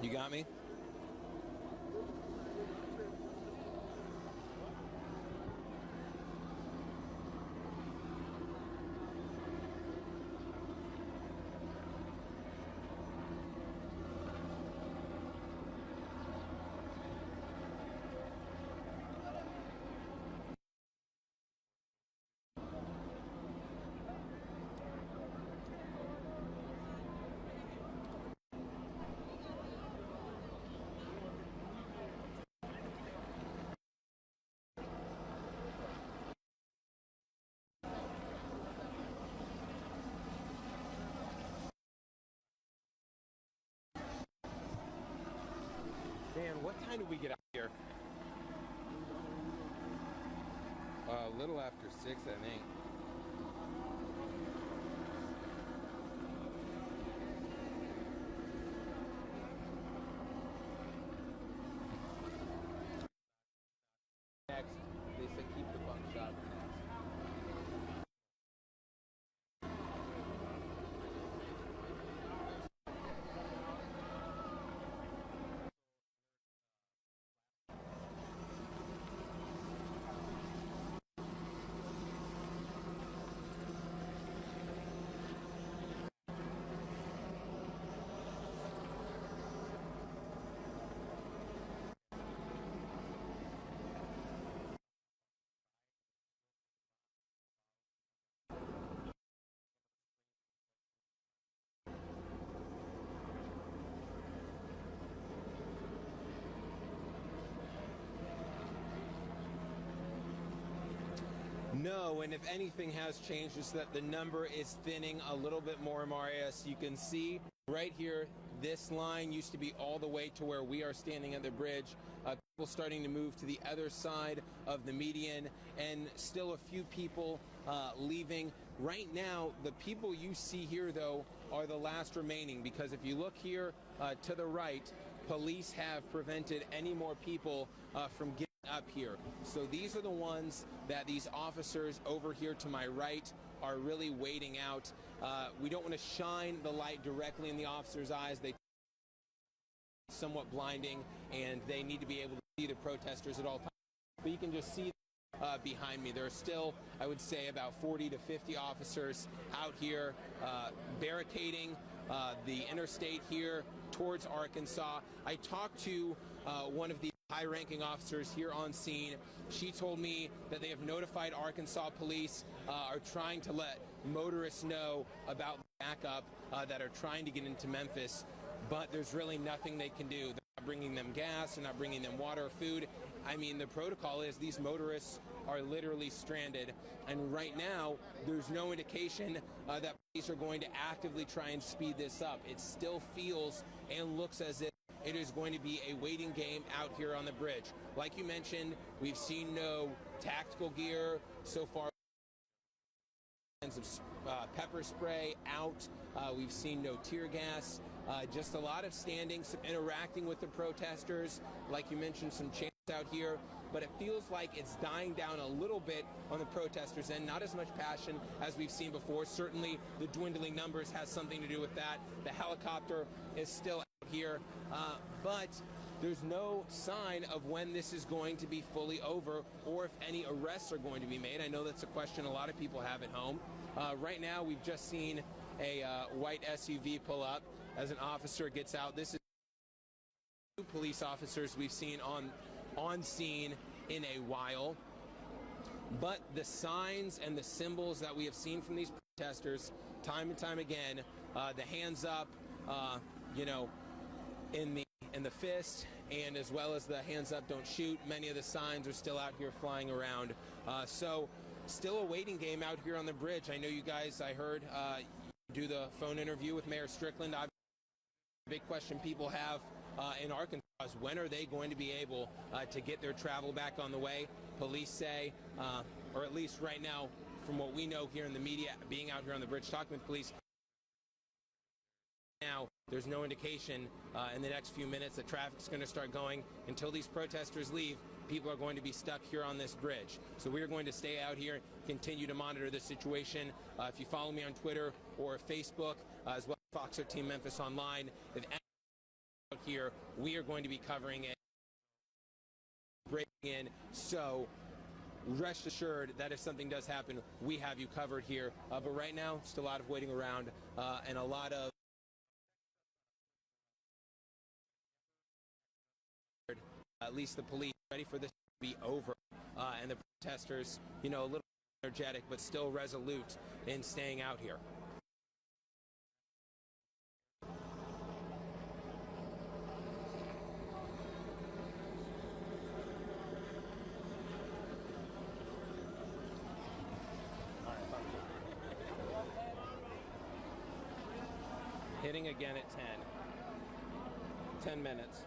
You got me? Dan, what time did we get out here? A little after 6, I think. Next, they said keep the bunk shop. No, and if anything has changed, is that the number is thinning a little bit more, Marius. You can see right here, this line used to be all the way to where we are standing at the bridge. People starting to move to the other side of the median, and still a few people leaving. Right now, the people you see here, though, are the last remaining, because if you look here to the right, police have prevented any more people from getting up here. So these are the ones that these officers over here to my right are really waiting out. We don't want to shine the light directly in the officers' eyes. They somewhat blinding, and they need to be able to see the protesters at all times. But you can just see behind me, there are still, I would say, about 40 to 50 officers out here barricading the interstate here towards Arkansas. I talked to one of the high-ranking officers here on scene. She told me that they have notified Arkansas police, are trying to let motorists know about backup that are trying to get into Memphis, but there's really nothing they can do. They're not bringing them gas, they're not bringing them water or food. I mean, the protocol is these motorists are literally stranded, and right now there's no indication that police are going to actively try and speed this up. It still feels and looks as if it is going to be a waiting game out here on the bridge. Like you mentioned, we've seen no tactical gear so far. Of pepper spray out. We've seen no tear gas. Just a lot of standing, some interacting with the protesters. Like you mentioned, some chants out here. But it feels like it's dying down a little bit on the protesters' end. Not as much passion as we've seen before. Certainly the dwindling numbers has something to do with that. The helicopter is still out here. But there's no sign of when this is going to be fully over or if any arrests are going to be made. I know that's a question a lot of people have at home. Right now, we've just seen a white SUV pull up as an officer gets out. This is two police officers we've seen on scene in a while. But the signs and the symbols that we have seen from these protesters time and time again, the hands up, in the fist, and as well as the hands up, don't shoot. Many of the signs are still out here flying around. So still a waiting game out here on the bridge. I know you guys, I heard, do the phone interview with Mayor Strickland. The big question people have in Arkansas is when are they going to be able to get their travel back on the way? Police say, or at least right now, from what we know here in the media, being out here on the bridge talking with police, now there's no indication in the next few minutes that traffic's going to start going. Until these protesters leave, people are going to be stuck here on this bridge. So we're going to stay out here, continue to monitor the situation. If you follow me on Twitter or Facebook, as well as Fox 13 Memphis online, if here, we are going to be covering it, breaking in. So rest assured that if something does happen, we have you covered here. But right now, just a lot of waiting around and a lot of at least the police ready for this to be over, and the protesters, a little energetic but still resolute in staying out here. Hitting again at 10 minutes.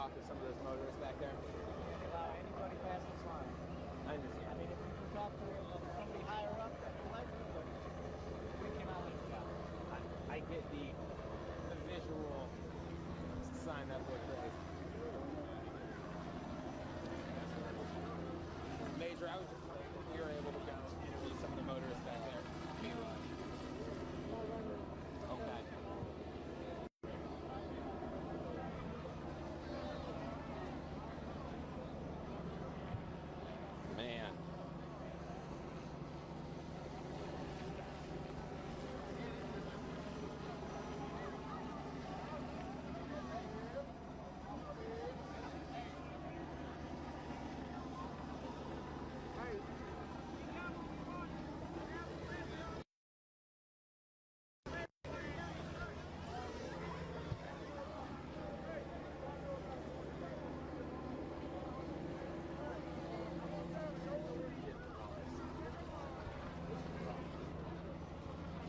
talk to some of those motorists back there? Allow anybody past this line. I understand. I mean, if you can talk to somebody higher up, that's likely, but we cannot let you down. I get the visual sign that portrays. Major, I was just wondering if you were able to go interview some of the motorists back there. Okay. Man.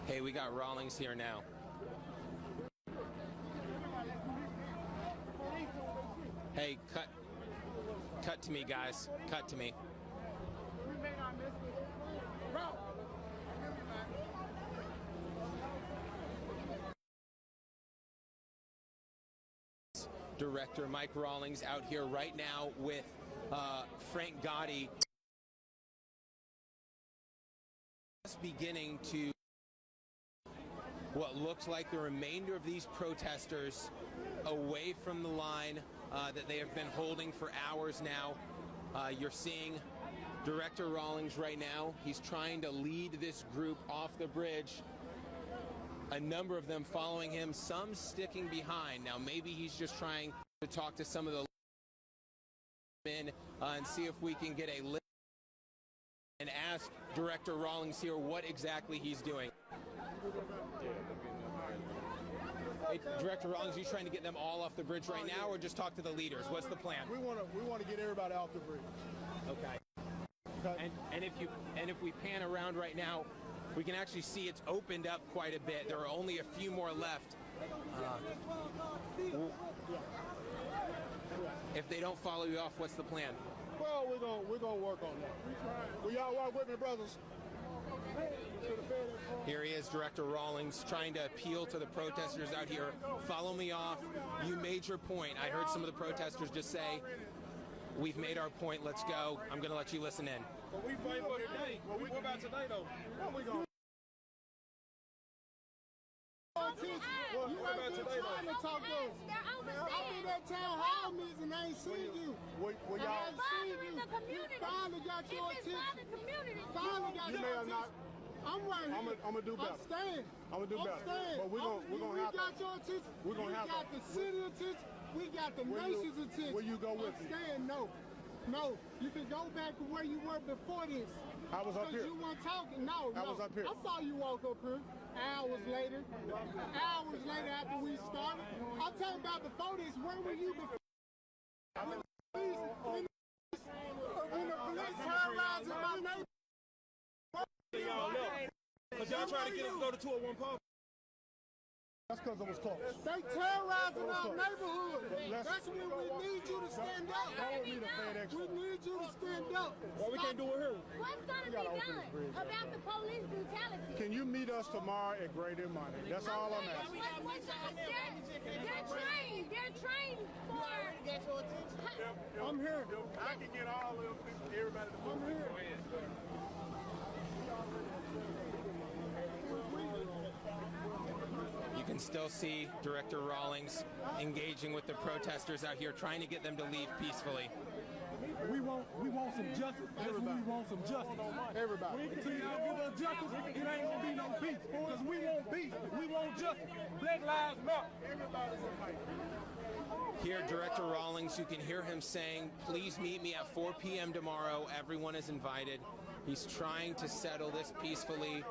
Hey, we got Rawlings here now. Hey, cut to me, guys. Cut to me. Director Mike Rawlings out here right now with Frank Gotti. Just beginning to what looks like the remainder of these protesters away from the line that they have been holding for hours now. You're seeing Director Rawlings right now. He's trying to lead this group off the bridge. A number of them following him, some sticking behind. Now maybe he's just trying to talk to some of the men and see if we can get a list and ask Director Rawlings here what exactly he's doing. Hey, Director Rawlings, are you trying to get them all off the bridge right now, or just talk to the leaders? What's the plan? We want to get everybody off the bridge. Okay. And if we pan around right now, we can actually see it's opened up quite a bit. There are only a few more left. If they don't follow you off, what's the plan? Well, we're gonna work on that. Will y'all walk with me, brothers? Here he is, Director Rawlings, trying to appeal to the protesters out here. Follow me off. You made your point. I heard some of the protesters just say, we've made our point, let's go. I'm going to let you listen in. But we fight for today. What about today, though? What we going to What about today, though? I've been at town hall meetings and I ain't seen you. Well, y'all bothering the community. Finally got your attention. Finally got your attention. I'm right here. I'm gonna do better. I'm staying. I'm gonna do better. But we're gonna have to. We got your attention. We got the city attention. We got the nation's attention. Will you go with me? I'm staying. No. You can go back to where you were before this. I was up here. You weren't talking. No. I was up here. I saw you walk up here. Hours later after we started. I'm talking about before this. Where were you before? When the police terrorizing my neighborhood. Y'all left. Because y'all trying to get us to go to 201 Park. That's because it was close. They terrorizing our neighborhood. That's when we need you to stand up. We need you to stand up. Well, we can't do it here. What's going to be done about the police brutality? Can you meet us tomorrow at Greater Money? That's all I'm asking. They're trained for... I'm here. I can get all of everybody to move. I'm here. You can still see Director Rawlings engaging with the protesters out here, trying to get them to leave peacefully. We want some justice. Everybody. We want some justice. Everybody. Until y'all give us justice, it ain't gonna be no peace. Because we want peace. We want justice. Black lives matter. Everybody's in fight. Here, Director Rawlings, you can hear him saying, please meet me at 4 p.m. tomorrow. Everyone is invited. He's trying to settle this peacefully.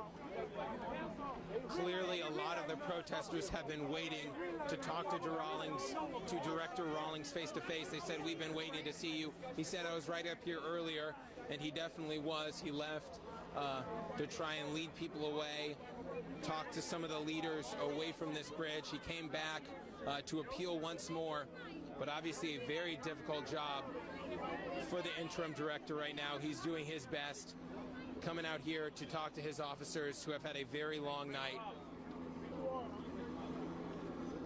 Clearly, a lot of the protesters have been waiting to talk to Director Rawlings face to face. They said, we've been waiting to see you. He said, I was right up here earlier, and he definitely was. He left to try and lead people away, talk to some of the leaders away from this bridge. He came back to appeal once more but obviously a very difficult job for the interim director right now. He's doing his best, coming out here to talk to his officers who have had a very long night.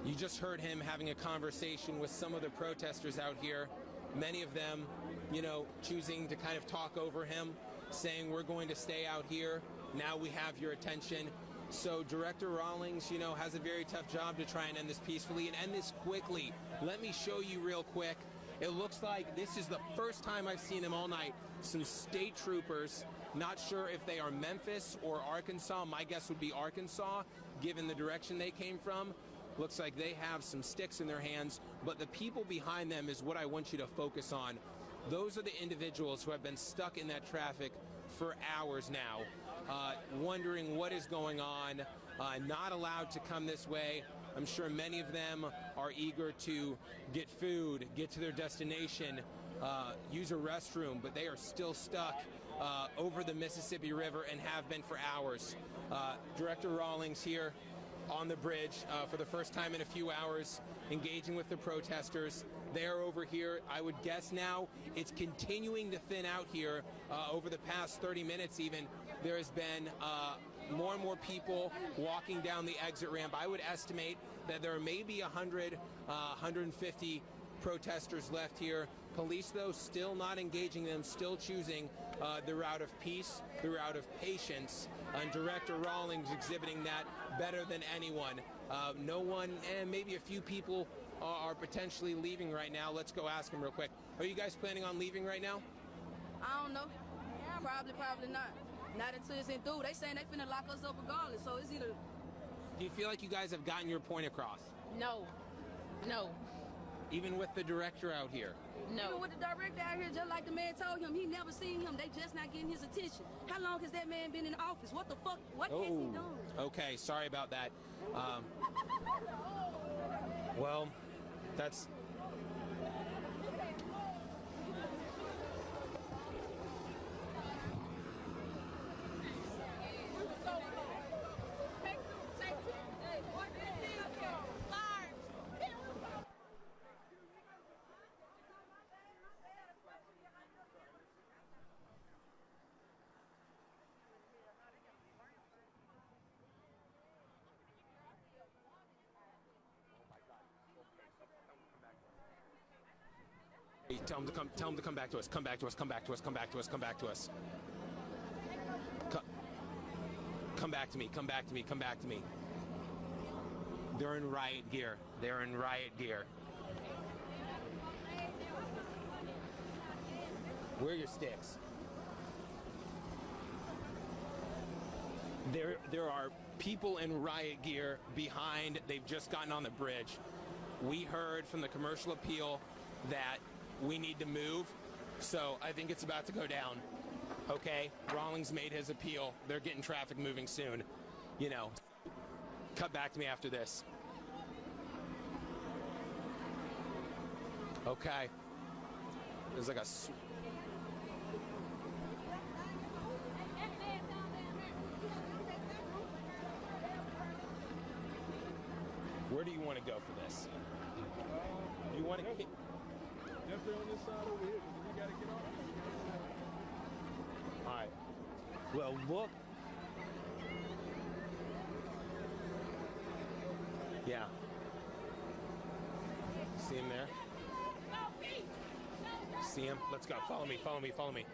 You just heard him having a conversation with some of the protesters out here, many of them, you know, choosing to kind of talk over him, saying, we're going to stay out here, now we have your attention. So Director Rawlings, you know, has a very tough job to try and end this peacefully and end this quickly. Let me show you real quick. It looks like this is the first time I've seen him all night. Some state troopers, not sure if they are Memphis or Arkansas. My guess would be Arkansas, given the direction they came from. Looks like they have some sticks in their hands, but the people behind them is what I want you to focus on. Those are the individuals who have been stuck in that traffic for hours now, wondering what is going on, not allowed to come this way. I'm sure many of them are eager to get food, get to their destination, use a restroom, but they are still stuck over the Mississippi River and have been for hours. Director Rawlings here on the bridge for the first time in a few hours, engaging with the protesters. They are over here. I would guess now it's continuing to thin out here over the past 30 minutes even. There has been more and more people walking down the exit ramp. I would estimate that there are maybe 100, 150 protesters left here. Police, though, still not engaging them, still choosing the route of peace, the route of patience, and Director Rawlings exhibiting that better than anyone. No one, and maybe a few people are potentially leaving right now. Let's go ask them real quick. Are you guys planning on leaving right now? I don't know. Probably not. Not until it's in through. They saying they finna lock us up regardless, so it's either... Do you feel like you guys have gotten your point across? No. Even with the director out here? No. Even with the director out here, just like the man told him, he never seen him. They just not getting his attention. How long has that man been in office? What the fuck? What has he done? Okay, sorry about that. Well, that's... Tell him to come back to us. Come back to us. Come back to us. Come back to us. Come back to us. Come back to me. Come back to me. Come back to me. They're in riot gear. They're in riot gear. Where are your sticks? There are people in riot gear behind. They've just gotten on the bridge. We heard from the commercial appeal that we need to move, so I think it's about to go down. Okay, Rawlings made his appeal. They're getting traffic moving soon. You know, cut back to me after this. Okay. There's like a... Where do you want to go for this? You want to... Definitely on this side over here, because we got to get off. All right. Well, look. Yeah. See him there? See him? Let's go. Follow me, follow me, follow me.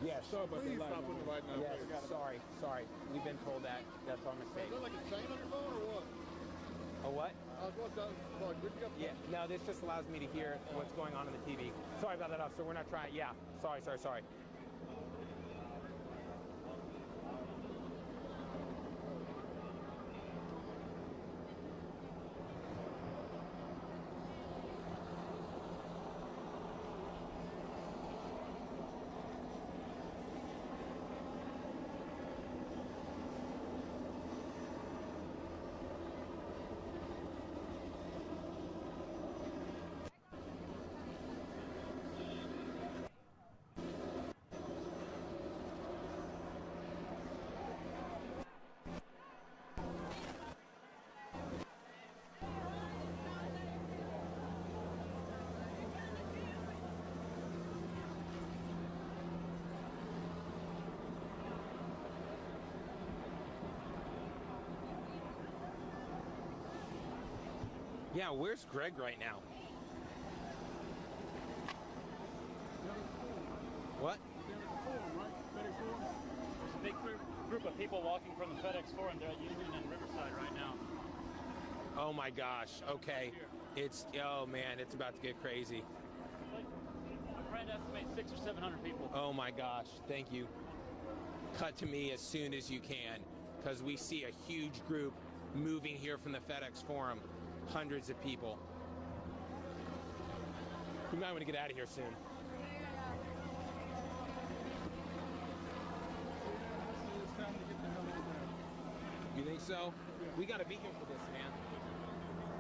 Yes. Sorry about Please that stop putting the light in our Yes, face. sorry. We've been told that. That's our mistake. Is that like a chain on your phone or what? A what? Did you Yeah, no, this just allows me to hear what's going on the TV. Sorry about that, officer. We're not trying. Yeah, sorry. Yeah, where's Greg right now? What? FedEx Forum. There's a big group of people walking from the FedEx Forum. They're at Union and Riverside right now. Oh my gosh. Okay. Oh man, it's about to get crazy. I'm trying to estimate 600 or 700 people. Oh my gosh. Thank you. Cut to me as soon as you can, because we see a huge group moving here from the FedEx Forum. Hundreds of people. We might want to get out of here soon. It's time to get the hell over there. You think so? Yeah. We got to be here for this, man.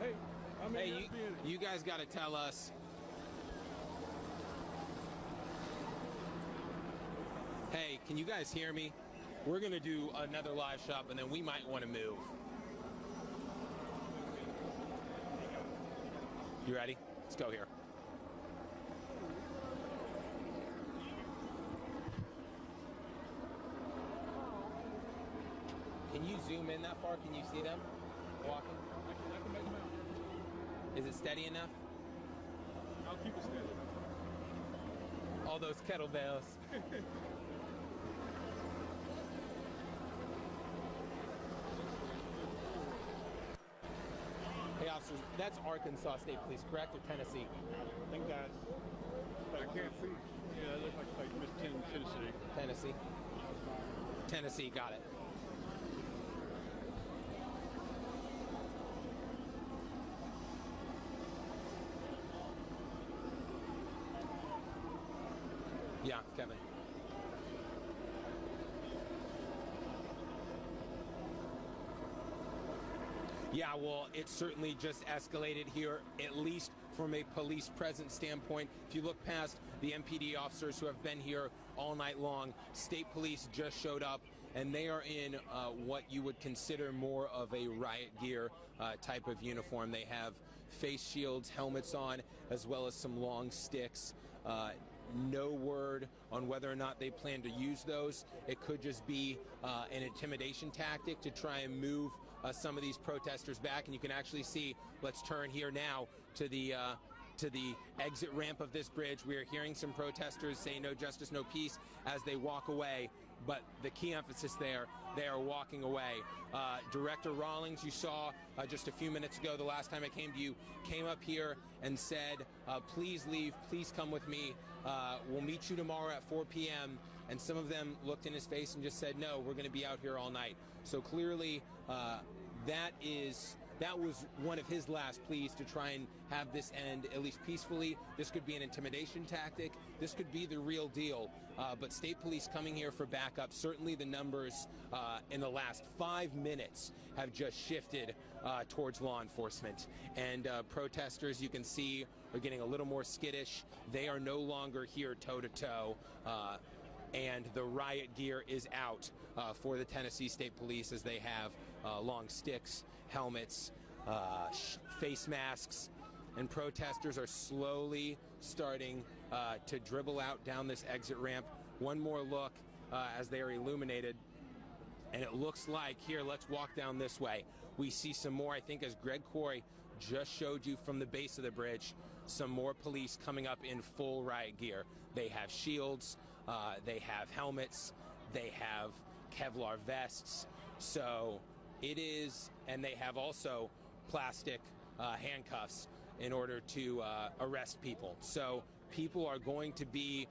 Hey, I mean, Hey, you guys got to tell us. Hey, can you guys hear me? We're going to do another live shop, and then we might want to move. You ready? Let's go here. Can you zoom in that far? Can you see them walking? I can make them out. Is it steady enough? I'll keep it steady. All those kettlebells. Hey, officers, that's Arkansas State Police, correct, or Tennessee? I think that's. I can't see. Yeah, it looks like Miss Tennessee. Tennessee. Tennessee, got it. Yeah, Kevin. Yeah, well, it certainly just escalated here, at least from a police presence standpoint. If you look past the MPD officers who have been here all night long, state police just showed up, and they are in what you would consider more of a riot gear type of uniform. They have face shields, helmets on, as well as some long sticks. No word on whether or not they plan to use those. It could just be an intimidation tactic to try and move some of these protesters back. And you can actually see, let's turn here now to the exit ramp of this bridge. We are hearing some protesters say no justice, no peace as they walk away. But the key emphasis there, they are walking away. Director Rawlings, you saw just a few minutes ago, the last time I came to you, came up here and said, please leave, please come with me. We'll meet you tomorrow at 4 p.m. And some of them looked in his face and just said, no, we're going to be out here all night. So clearly, that was one of his last pleas, to try and have this end at least peacefully. This could be an intimidation tactic. This could be the real deal. But state police coming here for backup, certainly the numbers in the last 5 minutes have just shifted towards law enforcement. And protesters, you can see, are getting a little more skittish. They are no longer here toe-to-toe. And the riot gear is out for the Tennessee State Police, as they have long sticks, helmets, face masks, and protesters are slowly starting to dribble out down this exit ramp. One more look as they are illuminated, and it looks like, here, let's walk down this way. We see some more, I think, as Greg Corey just showed you from the base of the bridge, some more police coming up in full riot gear. They have shields. They have helmets. They have Kevlar vests. So it is, and they have also plastic handcuffs in order to arrest people. So people are going to be,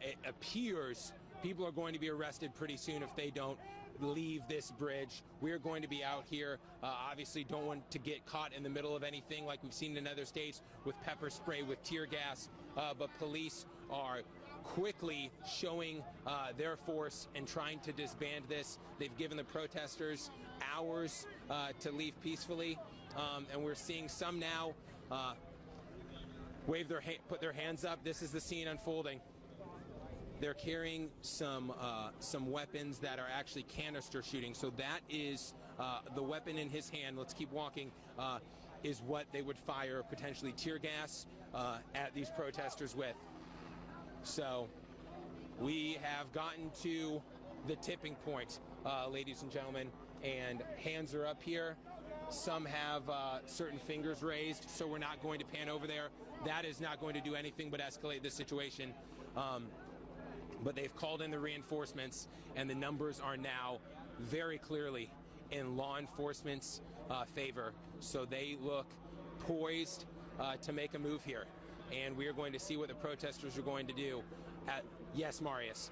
it appears, people are going to be arrested pretty soon if they don't leave this bridge. We're going to be out here. Obviously don't want to get caught in the middle of anything like we've seen in other states with pepper spray, with tear gas, but police are quickly showing their force and trying to disband this. They've given the protesters hours to leave peacefully, and we're seeing some now put their hands up. This is the scene unfolding. They're carrying some weapons that are actually canister shooting. So that is the weapon in his hand. Let's keep walking. Is what they would fire potentially tear gas at these protesters with. So we have gotten to the tipping point, ladies and gentlemen, and hands are up here. Some have certain fingers raised, so we're not going to pan over there. That is not going to do anything but escalate this situation. But they've called in the reinforcements, and the numbers are now very clearly in law enforcement's favor. So they look poised to make a move here. And we are going to see what the protesters are going to do. Yes, Marius.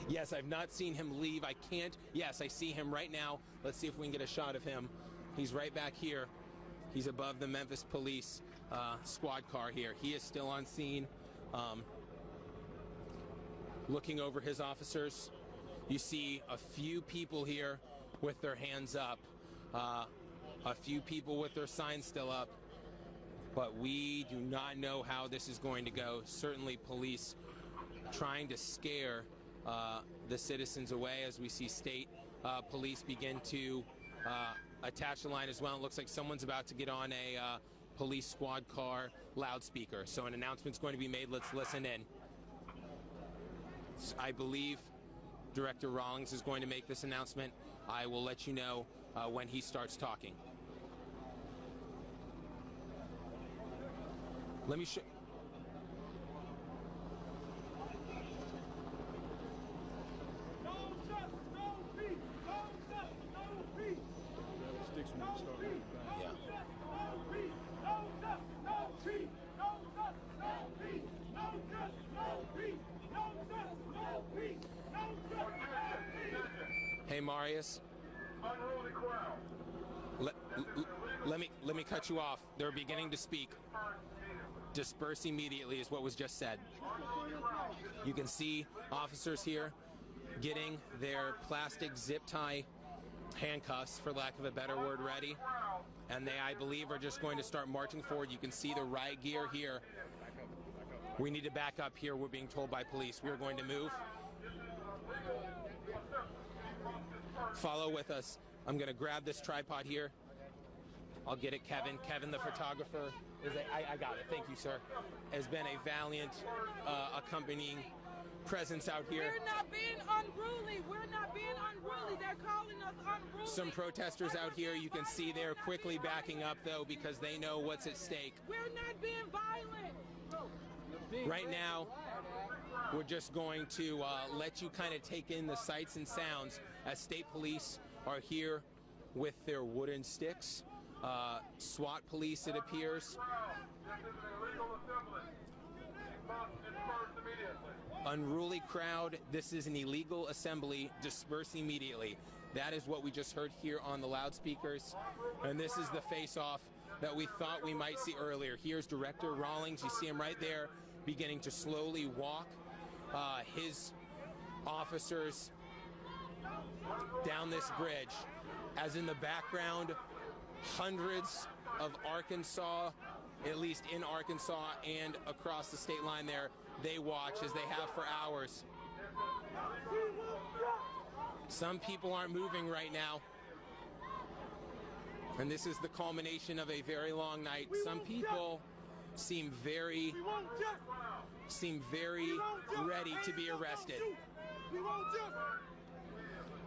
Yes, I've not seen him leave. I can't. Yes, I see him right now. Let's see if we can get a shot of him. He's right back here. He's above the Memphis police squad car here. He is still on scene, looking over his officers. You see a few people here with their hands up, a few people with their signs still up, but we do not know how this is going to go. Certainly police trying to scare the citizens away as we see state police begin to attach the line as well. It looks like someone's about to get on a police squad car loudspeaker. So an announcement's going to be made. Let's listen in. I believe Director Rawlings is going to make this announcement. I will let you know when he starts talking. Let me show. Hey, Marius. Let me cut you off. They're beginning to speak. Disperse immediately is what was just said. You can see officers here getting their plastic zip tie handcuffs, for lack of a better word, ready. And they, I believe, are just going to start marching forward. You can see the riot gear here. We need to back up here, we're being told by police. We're going to move. Follow with us. I'm going to grab this tripod here. I'll get it, Kevin. Kevin, the photographer, I got it. Thank you, sir. Has been a valiant accompanying presence out here. We're not being unruly. We're not being unruly. They're calling us unruly. Some protesters out here, you can see they're quickly backing up, though, because they know what's at stake. We're not being violent. Right now, we're just going to let you kind of take in the sights and sounds as state police are here with their wooden sticks. SWAT police, it appears. Unruly crowd. This is an illegal assembly. Disperse immediately. That is what we just heard here on the loudspeakers. And this is the face-off that we thought we might see earlier. Here's Director Rawlings. You see him right there, beginning to slowly walk his officers down this bridge. As in the background, hundreds of Arkansas, at least in Arkansas and across the state line there, they watch as they have for hours. Some people aren't moving right now. And this is the culmination of a very long night. Some people seem very ready to be arrested.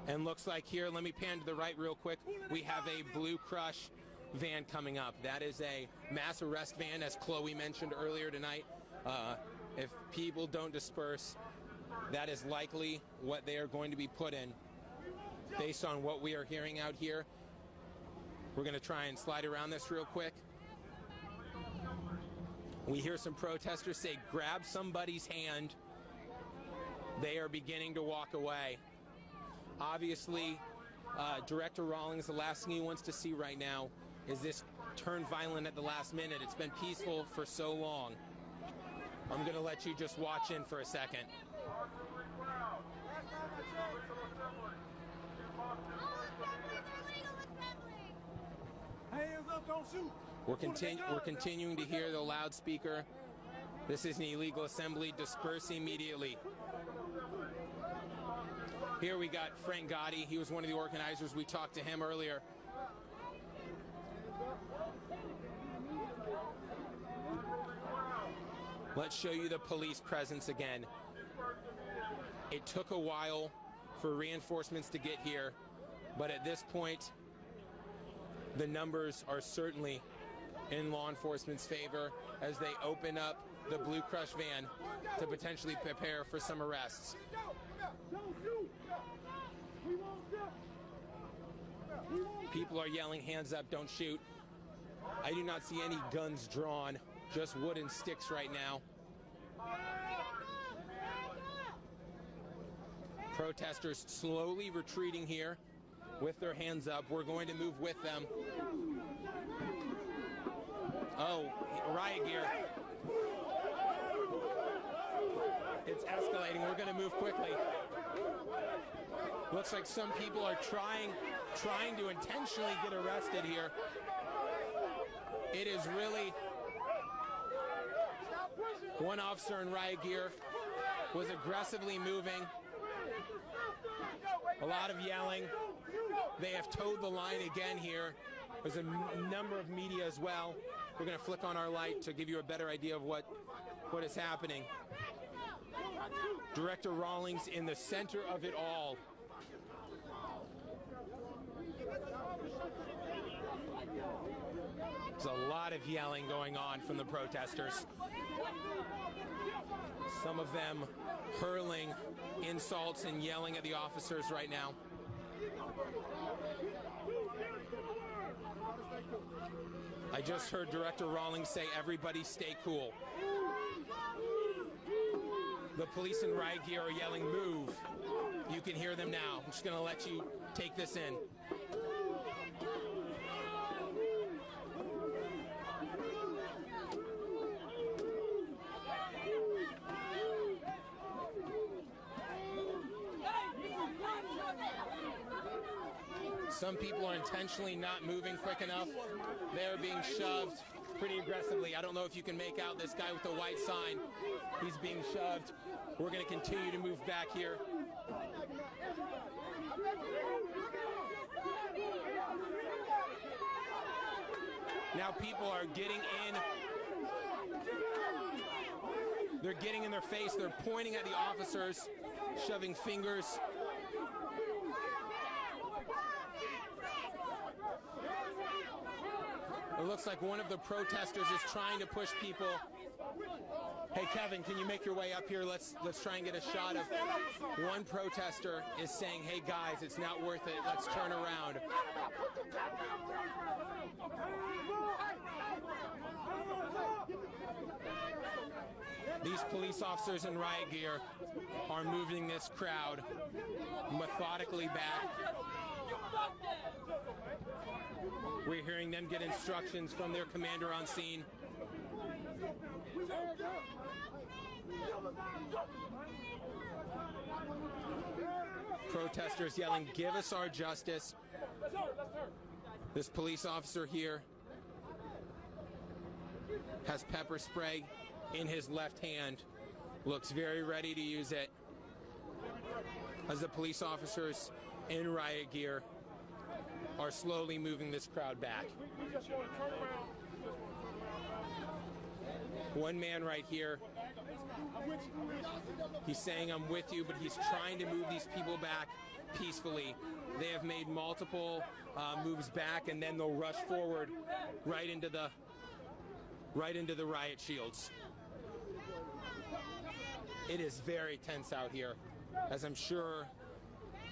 And looks like here, let me pan to the right real quick, we have a Blue Crush van coming up. That is a mass arrest van, as Chloe mentioned earlier tonight. If people don't disperse, that is likely what they are going to be put in. Based on what we are hearing out here, we're going to try and slide around this real quick. We hear some protesters say, grab somebody's hand. They are beginning to walk away. Obviously, Director Rawlings, the last thing he wants to see right now is this turn violent at the last minute. It's been peaceful for so long. I'm going to let you just watch in for a second. Hands up, don't shoot. We're continuing to hear the loudspeaker. This is an illegal assembly. Disperse immediately. Here we got Frank Gotti. He was one of the organizers. We talked to him earlier. Let's show you the police presence again. It took a while for reinforcements to get here, but at this point, the numbers are certainly in law enforcement's favor as they open up the Blue Crush van to potentially prepare for some arrests. People are yelling, hands up, don't shoot. I do not see any guns drawn, just wooden sticks right now. Protesters slowly retreating here with their hands up. We're going to move with them. Oh, riot gear. It's escalating. We're going to move quickly. Looks like some people are trying to intentionally get arrested here. It is really... One officer in riot gear was aggressively moving. A lot of yelling. They have towed the line again here. There's a number of media as well. We're going to flick on our light to give you a better idea of what is happening. Director Rawlings in the center of it all. There's a lot of yelling going on from the protesters. Some of them hurling insults and yelling at the officers right now. I just heard Director Rawlings say, everybody stay cool. The police in riot gear are yelling, move. You can hear them now. I'm just going to let you take this in. Some people are intentionally not moving quick enough. They're being shoved pretty aggressively. I don't know if you can make out this guy with the white sign. He's being shoved. We're going to continue to move back here. Now people are getting in. They're getting in their face. They're pointing at the officers, shoving fingers. It looks like one of the protesters is trying to push people. Hey, Kevin, can you make your way up here? Let's try and get a shot of one protester is saying, hey, guys, it's not worth it. Let's turn around. These police officers in riot gear are moving this crowd methodically back. We're hearing them get instructions from their commander on scene. Protesters yelling, give us our justice. This police officer here has pepper spray in his left hand, looks very ready to use it, as the police officers in riot gear are slowly moving this crowd back. One man right here, he's saying I'm with you, but he's trying to move these people back. peacefully. They have made multiple moves back, and then they'll rush forward right into the riot shields. It is very tense out here, as I'm sure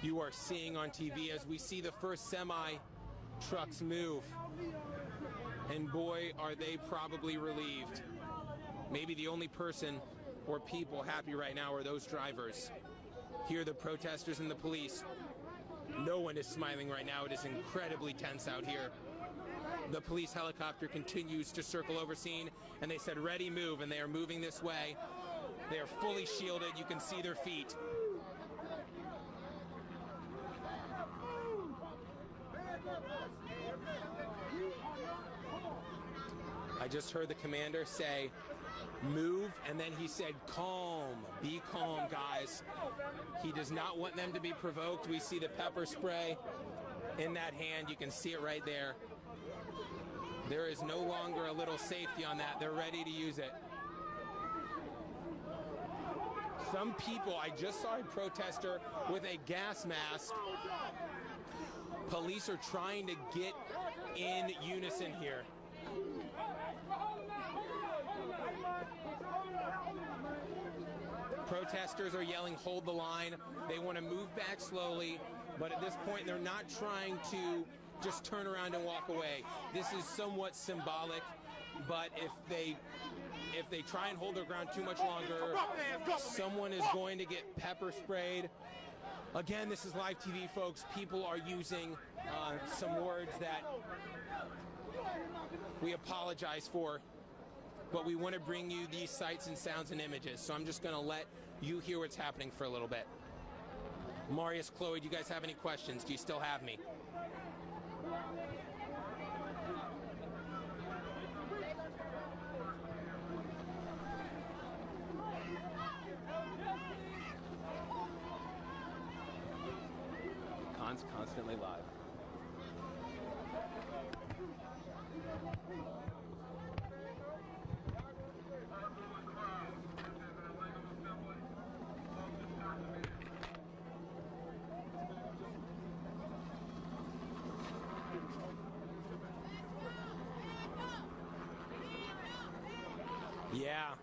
you are seeing on TV as we see the first semi-trucks move. And boy, are they probably relieved. Maybe the only person or people happy right now are those drivers. Here, the protesters and the police. No one is smiling right now. It is incredibly tense out here. The police helicopter continues to circle over scene, and they said, ready, move, and they are moving this way. They are fully shielded. You can see their feet. I just heard the commander say, move, and then he said, calm, be calm, guys. He does not want them to be provoked. We see the pepper spray in that hand. You can see it right there. There is no longer a little safety on that. They're ready to use it. Some people, I just saw a protester with a gas mask. Police are trying to get in unison here. Protesters are yelling, hold the line. They want to move back slowly, but at this point they're not trying to just turn around and walk away. This is somewhat symbolic, but if they try and hold their ground too much longer, someone is going to get pepper sprayed. Again, this is live TV, folks. People are using some words that we apologize for, but we want to bring you these sights and sounds and images. So I'm just going to let you hear what's happening for a little bit. Marius, Chloe, do you guys have any questions? Do you still have me? Constantly live. Yeah.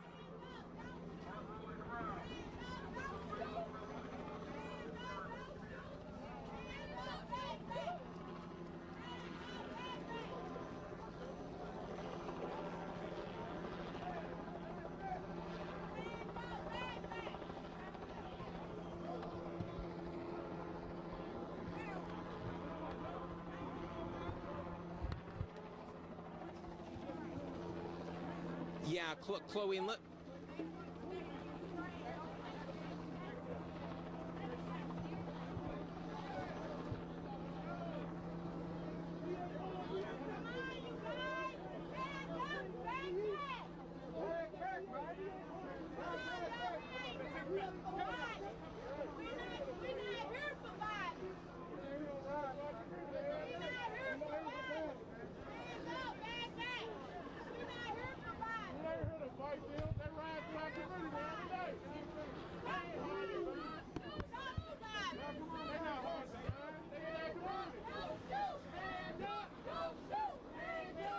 Yeah, Chloe, and look.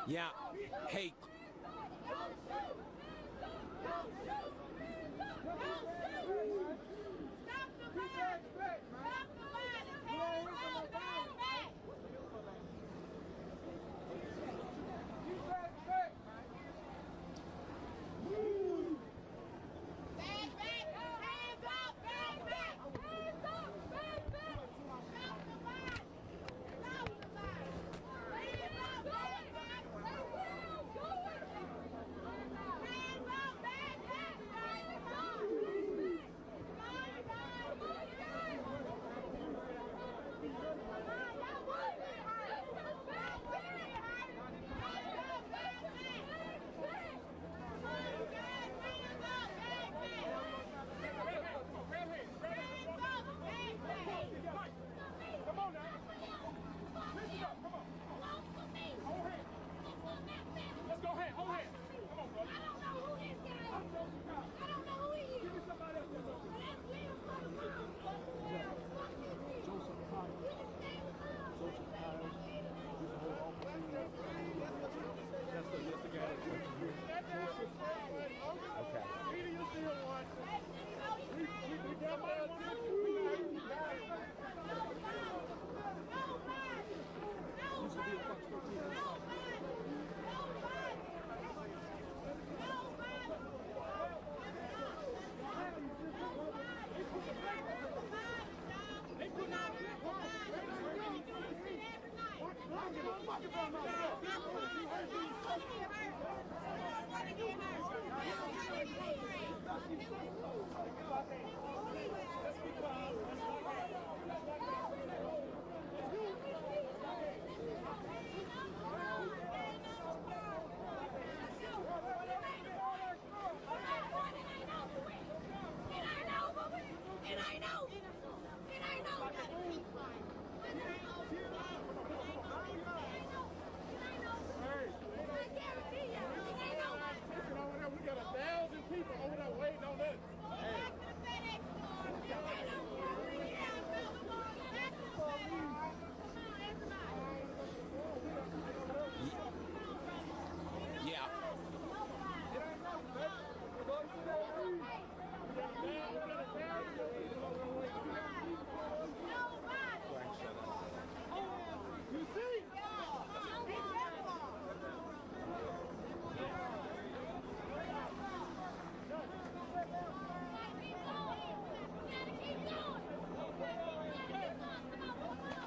Yeah. Hey.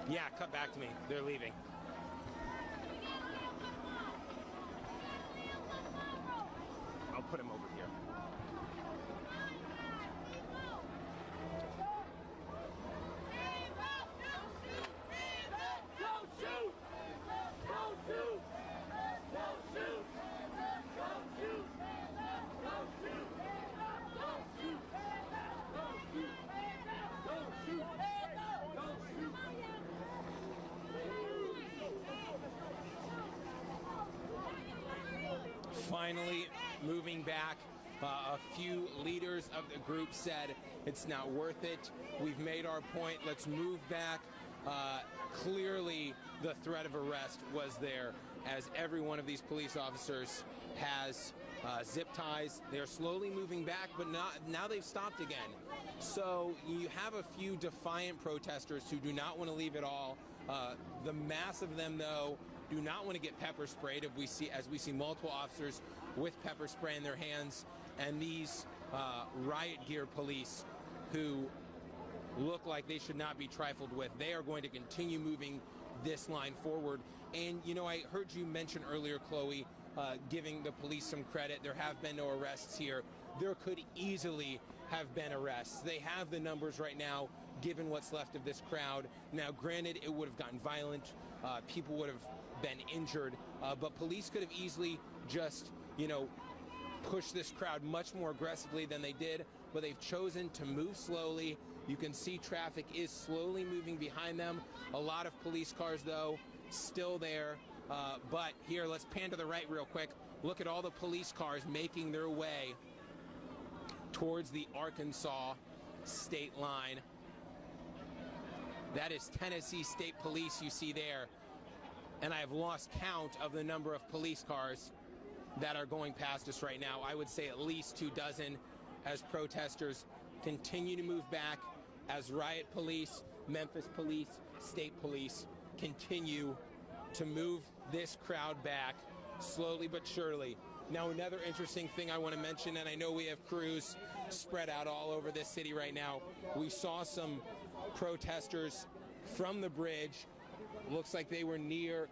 Yeah, cut back to me. They're leaving. I'll put him over here. Finally, moving back, a few leaders of the group said it's not worth it. We've made our point. Let's move back. Clearly, the threat of arrest was there, as every one of these police officers has zip ties. They're slowly moving back, but now they've stopped again. So you have a few defiant protesters who do not want to leave at all. The mass of them, though, do not want to get pepper sprayed, as we see multiple officers with pepper spray in their hands, and these riot gear police who look like they should not be trifled with. They are going to continue moving this line forward. And, you know, I heard you mention earlier, Chloe, giving the police some credit. There have been no arrests here. There could easily have been arrests. They have the numbers right now, given what's left of this crowd. Now, granted, it would have gotten violent. People would have been injured. But police could have easily just, you know, pushed this crowd much more aggressively than they did. But they've chosen to move slowly. You can see traffic is slowly moving behind them. A lot of police cars, though, still there. But here, let's pan to the right real quick. Look at all the police cars making their way towards the Arkansas state line. That is Tennessee State Police you see there. And I have lost count of the number of police cars that are going past us right now. I would say at least 24 as protesters continue to move back, as riot police, Memphis police, state police continue to move this crowd back slowly but surely. Now, another interesting thing I want to mention, and I know we have crews spread out all over this city right now. We saw some protesters from the bridge. Looks like they were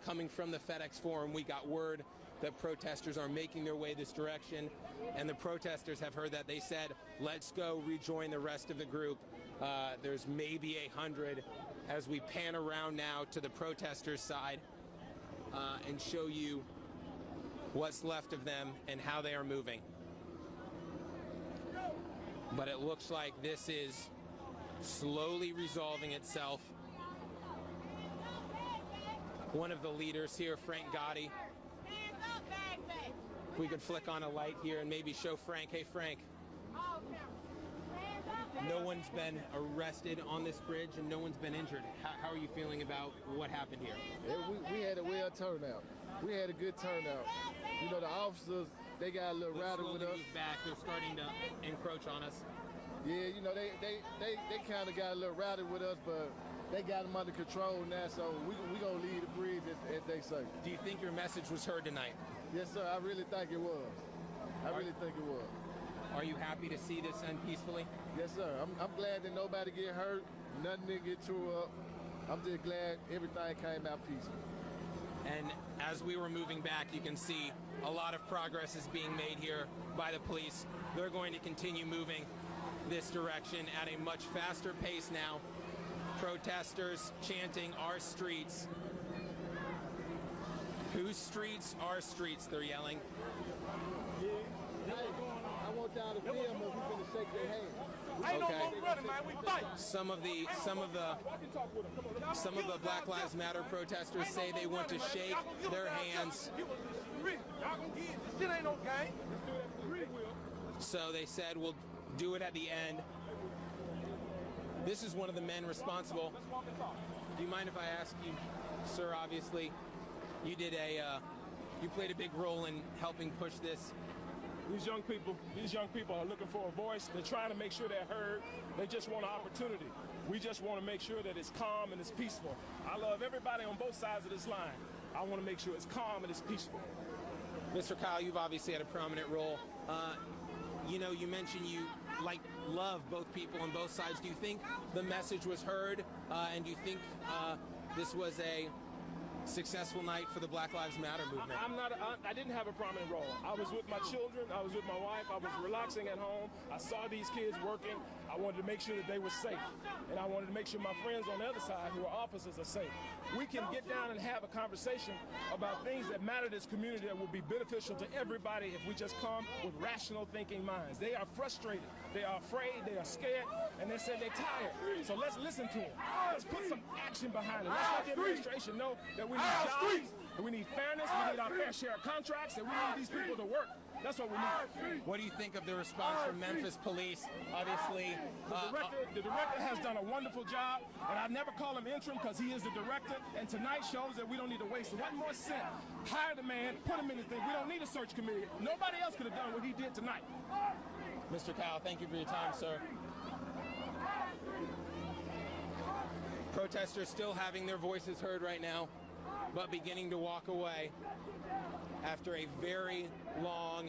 coming from the FedEx Forum. We got word that protesters are making their way this direction, and the protesters have heard that. They said, let's go rejoin the rest of the group. There's maybe 100 as we pan around now to the protesters' side and show you what's left of them and how they are moving. But it looks like this is slowly resolving itself. One of the leaders here, Frank Gotti. If we could flick on a light here and maybe show Frank. Hey, Frank. No one's been arrested on this bridge and no one's been injured. How are you feeling about what happened here? Yeah, we had a well turnout. We had a good turnout. You know, the officers, they got a little rowdy with us. Back. They're starting to encroach on us. Yeah, you know, they kind of got a little rowdy with us, but they got them under control now, so we going to leave the bridge as they say. Do you think your message was heard tonight? Yes, sir. I really think it was. I really think it was. Are you happy to see this end peacefully? Yes, sir. I'm glad that nobody get hurt, nothing didn't get tore up. I'm just glad everything came out peaceful. And as we were moving back, you can see a lot of progress is being made here by the police. They're going to continue moving this direction at a much faster pace now. Protesters chanting, "Our streets." Whose streets? Our streets, they're yelling. I want y'all to film us. We're going to shake their hands. Ain't no more running, man. We fight. Some of the Black Lives Matter protesters say they want to shake their hands. This ain't no game. So they said we'll do it at the end. This is one of the men responsible. Do you mind if I ask you, sir? Obviously, you played a big role in helping push this. These young people are looking for a voice. They're trying to make sure they're heard. They just want an opportunity. We just want to make sure that it's calm and it's peaceful. I love everybody on both sides of this line. I want to make sure it's calm and it's peaceful. Mr. Kyle, you've obviously had a prominent role. You know, you mentioned you love both people on both sides. Do you think the message was heard? And do you think this was a successful night for the Black Lives Matter movement. I didn't have a prominent role. I was with my children. I was with my wife. I was relaxing at home. I saw these kids working. I wanted to make sure that they were safe. And I wanted to make sure my friends on the other side who are officers are safe. We can get down and have a conversation about things that matter to this community that will be beneficial to everybody if we just come with rational thinking minds. They are frustrated. They are afraid. They are scared. And they said they're tired. So let's listen to them. Let's put some action behind it. Let's let the administration know that we need jobs, that we need fairness, we need our fair share of contracts, that we need these people to work. That's what we need. What do you think of the response from Memphis police? Obviously, the director has done a wonderful job, and I never call him interim because he is the director, and tonight shows that we don't need to waste one more cent. Hire the man, put him in his thing. We don't need a search committee. Nobody else could have done what he did tonight. Mr. Kyle, thank you for your time, sir. Protesters still having their voices heard right now, but beginning to walk away after a very long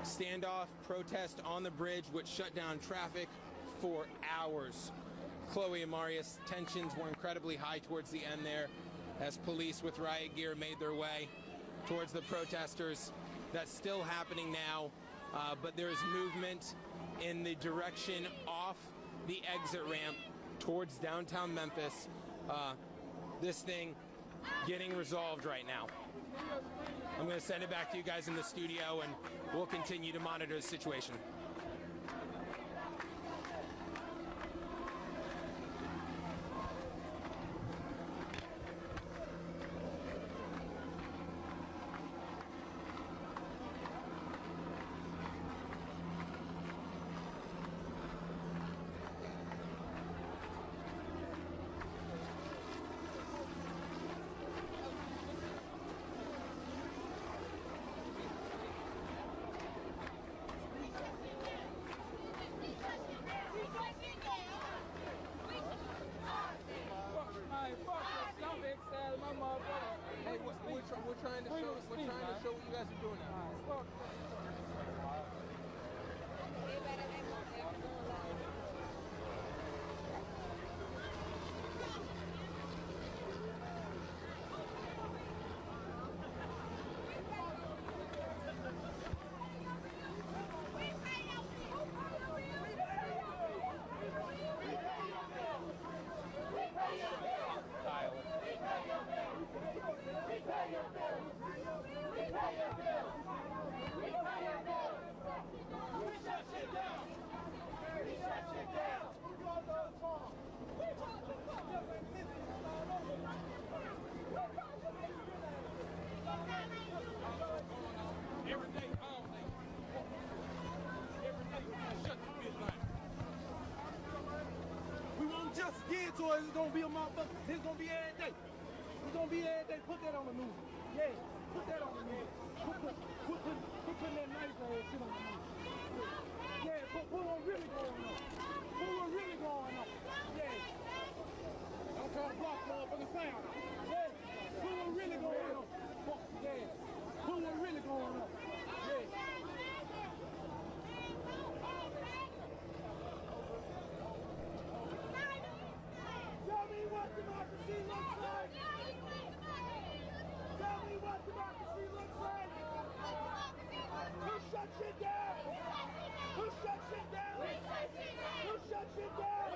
standoff protest on the bridge, which shut down traffic for hours. Chloe and Marius, tensions were incredibly high towards the end there as police with riot gear made their way towards the protesters. That's still happening now, but there is movement in the direction off the exit ramp towards downtown Memphis. This thing getting resolved right now. I'm going to send it back to you guys in the studio, and we'll continue to monitor the situation. We're trying to show what you guys are doing now. Just get to it. It's gonna be a motherfucker. It's gonna be every day. It's gonna be every day. Put that on the news. Yeah, put that on the news. Put that nice ass shit on the news. Yeah, put what really going on. Put what really going on. Yeah. Don't try to block motherfucking sound. Yeah. Put what really going on. Yeah. Put what really going on. Yeah. Tell me what democracy looks like! Tell me what democracy looks like! Who shut shit down? Who shut shit down? Who shut shit down?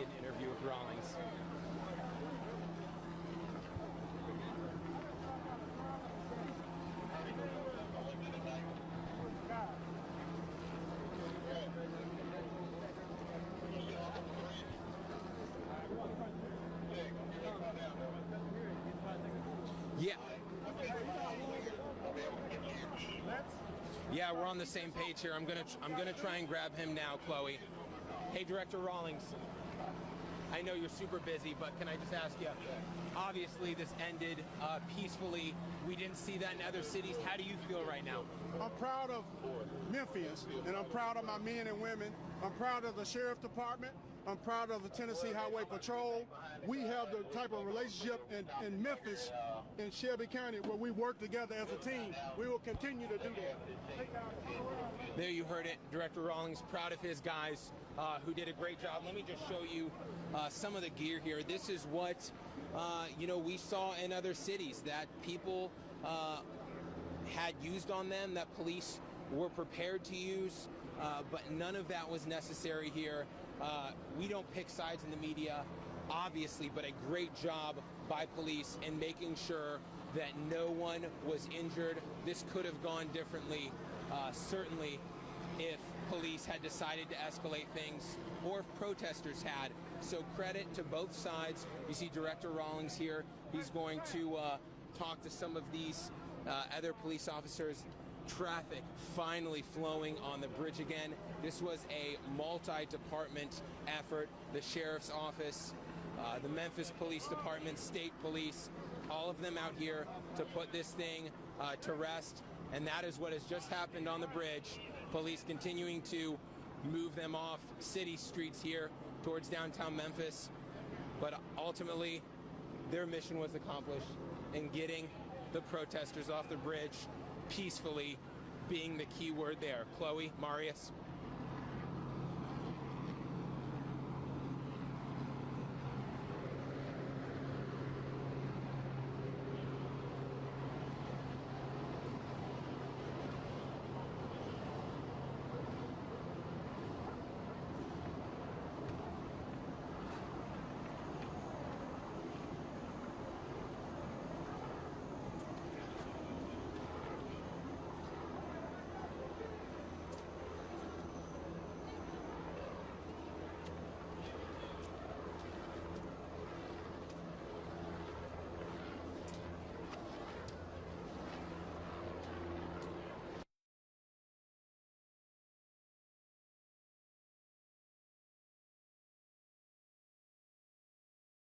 get an interview with Rawlings. Yeah. Yeah, we're on the same page here. I'm gonna try and grab him now, Chloe. Hey, Director Rawlings. I know you're super busy, but can I just ask you? Obviously, this ended peacefully. We didn't see that in other cities. How do you feel right now? I'm proud of Memphis, and I'm proud of my men and women. I'm proud of the Sheriff Department. I'm proud of the Tennessee Highway Patrol. We have the type of relationship in Memphis, in Shelby County, where we work together as a team. We will continue to do that. There you heard it. Director Rawlings, proud of his guys who did a great job. Let me just show you some of the gear here. This is what we saw in other cities that people had used on them, that police were prepared to use, but none of that was necessary here. We don't pick sides in the media, obviously, but a great job by police in making sure that no one was injured. This could have gone differently, certainly, if police had decided to escalate things or if protesters had. So credit to both sides. You see Director Rawlings here. He's going to talk to some of these other police officers. Traffic finally flowing on the bridge again. This was a multi-department effort. The Sheriff's Office, the Memphis Police Department, State Police, all of them out here to put this thing to rest. And that is what has just happened on the bridge. Police continuing to move them off city streets here towards downtown Memphis. But ultimately, their mission was accomplished in getting the protesters off the bridge peacefully, being the key word there. Chloe, Marius.